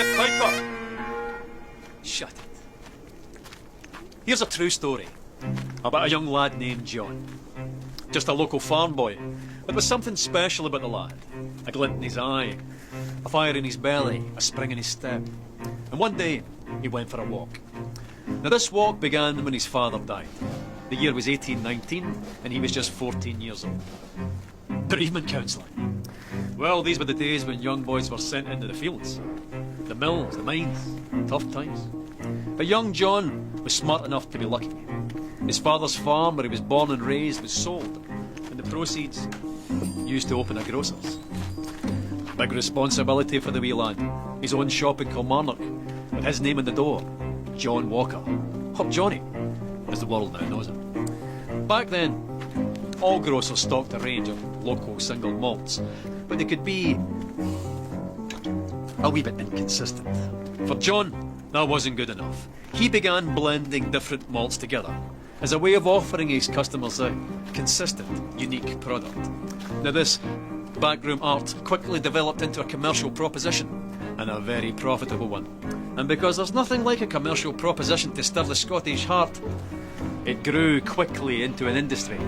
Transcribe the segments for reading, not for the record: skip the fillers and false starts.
it, Piper! Shut it. Here's a true story about a young lad named John. Just a local farm boy, but there was something special about the lad. A glint in his eye, a fire in his belly, a spring in his step. And one day, he went for a walk. Now this walk began when his father died. The year was 1819, and he was just 14 years old. Bereavement counselling. Well, these were the days when young boys were sent into the fields. The mills, the mines, tough times. But young John was smart enough to be lucky. His father's farm, where he was born and raised, was sold, and the proceeds used to open a grocer's. Big responsibility for the wee lad. His own shop in Kilmarnock, with his name on the door, John Walker. Or Johnny, as the world now knows him. Back then, all grocers stocked a range of local single malts, but they could be a wee bit inconsistent. For John, that wasn't good enough. He began blending different malts together as a way of offering his customers a consistent, unique product. Now this backroom art quickly developed into a commercial proposition, and a very profitable one. And because there's nothing like a commercial proposition to stir the Scottish heart, it grew quickly into an industry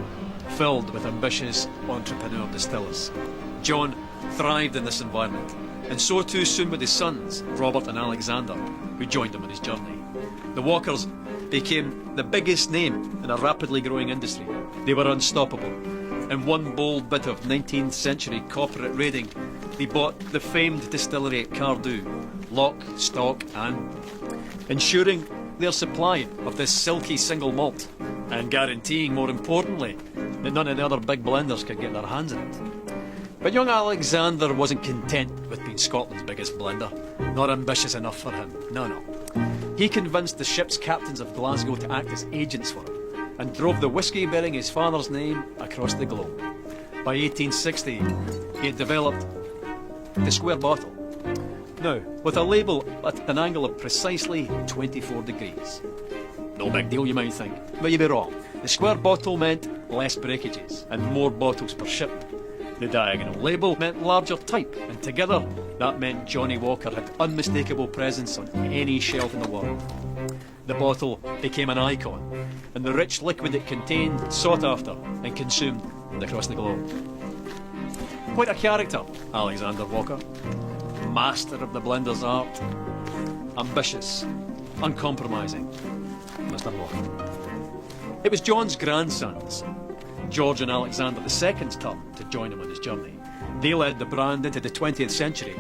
filled with ambitious entrepreneur distillers. John thrived in this environment, and so too soon with his sons, Robert and Alexander, who joined him on his journey. The Walkers became the biggest name in a rapidly growing industry. They were unstoppable. In one bold bit of 19th century corporate raiding, they bought the famed distillery at Cardew, lock, stock and ensuring their supply of this silky single malt, and guaranteeing, more importantly, that none of the other big blenders could get their hands on it. But young Alexander wasn't content with being Scotland's biggest blender. Not ambitious enough for him, no. He convinced the ship's captains of Glasgow to act as agents for him, and drove the whisky bearing his father's name across the globe. By 1860, he had developed the square bottle. Now, with a label at an angle of precisely 24 degrees. No big deal, you might think, but you'd be wrong. The square bottle meant less breakages and more bottles per shipment. The diagonal label meant larger type, and together that meant Johnnie Walker had unmistakable presence on any shelf in the world. The bottle became an icon, and the rich liquid it contained sought after and consumed across the globe. Quite a character, Alexander Walker. Master of the blender's art. Ambitious, uncompromising, Mr. Walker. It was John's grandsons, George and Alexander II's turn to join him on his journey. They led the brand into the 20th century.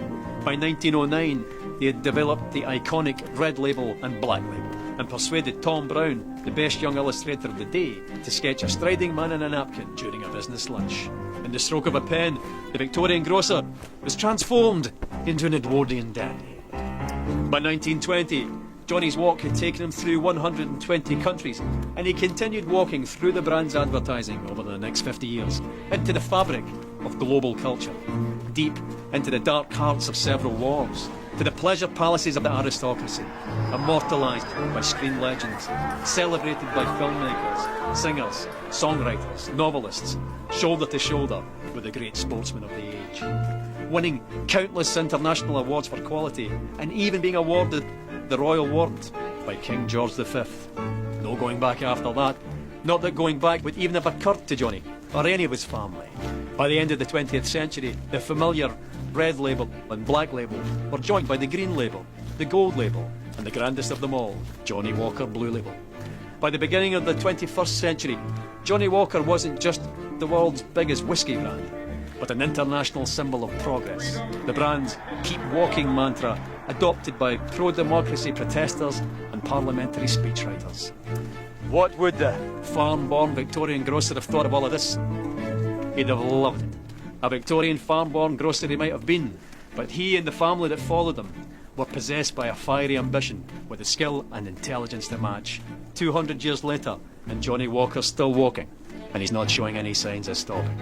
By 1909, they had developed the iconic red label and black label, and persuaded Tom Brown, the best young illustrator of the day, to sketch a striding man in a napkin during a business lunch. In the stroke of a pen, the Victorian grocer was transformed into an Edwardian dandy. By 1920, Johnny's walk had taken him through 120 countries, and he continued walking through the brand's advertising over the next 50 years, into the fabric of global culture, deep into the dark hearts of several wars, to the pleasure palaces of the aristocracy, immortalised by screen legends, celebrated by filmmakers, singers, songwriters, novelists, shoulder to shoulder with the great sportsmen of the age, winning countless international awards for quality, and even being awarded the Royal Warrant by King George V. No going back after that. Not that going back would even have occurred to Johnny or any of his family. By the end of the 20th century, the familiar red label and black label were joined by the green label, the gold label, and the grandest of them all, Johnnie Walker Blue Label. By the beginning of the 21st century, Johnnie Walker wasn't just the world's biggest whisky brand, but an international symbol of progress. The brand's keep walking mantra, adopted by pro-democracy protesters and parliamentary speechwriters. What would the farm-born Victorian grocer have thought of all of this? He'd have loved it. A Victorian farm-born grocer he might have been, but he and the family that followed him were possessed by a fiery ambition with the skill and intelligence to match. 200 years later, and Johnnie Walker's still walking, and he's not showing any signs of stopping.